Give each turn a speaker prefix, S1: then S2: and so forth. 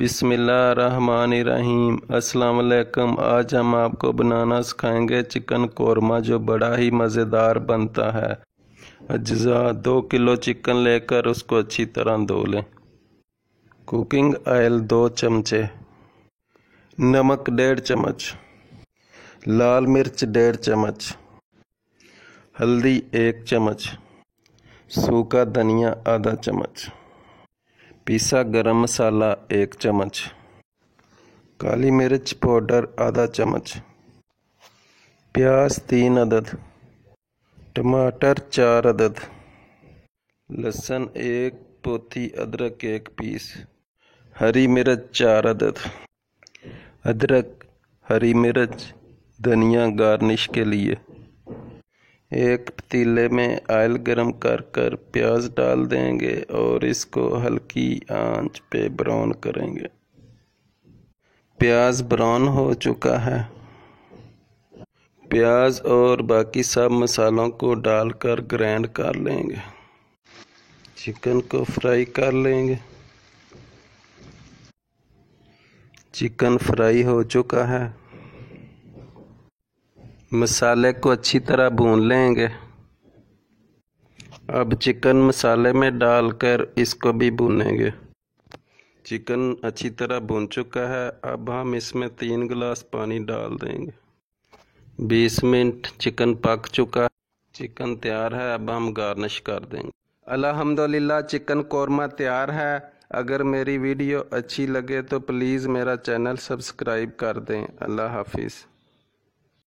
S1: बिस्मिल्लाहिर्रहमानिर्रहीम। अस्सलाम वालेकुम। आज हम आपको बनाना सिखाएंगे चिकन कोरमा, जो बड़ा ही मज़ेदार बनता है। अज्जा 2 किलो चिकन लेकर उसको अच्छी तरह धो लें। कुकिंग ऑयल 2 चमचे, नमक 1.5 चम्मच, लाल मिर्च 1.5 चम्मच, हल्दी 1 चम्मच, सूखा धनिया आधा चम्मच, पिसा गरम मसाला 1 चम्मच, काली मिर्च पाउडर आधा चम्मच, प्याज 3 अदद, टमाटर 4 अदद, लहसुन 1 पोथी, अदरक 1 पीस, हरी मिर्च 4 अदद। अदरक, हरी मिर्च, धनिया गार्निश के लिए। एक पतीले में ऑयल गरम कर प्याज डाल देंगे और इसको हल्की आंच पे ब्राउन करेंगे। प्याज ब्राउन हो चुका है। प्याज और बाकी सब मसालों को डालकर ग्राइंड कर लेंगे। चिकन को फ्राई कर लेंगे। चिकन फ्राई हो चुका है। मसाले को अच्छी तरह भून लेंगे। अब चिकन मसाले में डालकर इसको भी भूनेंगे। चिकन अच्छी तरह भून चुका है। अब हम इसमें 3 गिलास पानी डाल देंगे। 20 मिनट चिकन पक चुका है। चिकन तैयार है। अब हम गार्निश कर देंगे। अल्हम्दुलिल्लाह, चिकन कोरमा तैयार है। अगर मेरी वीडियो अच्छी लगे तो प्लीज़ मेरा चैनल सब्सक्राइब कर दें। अल्लाह हाफिज़।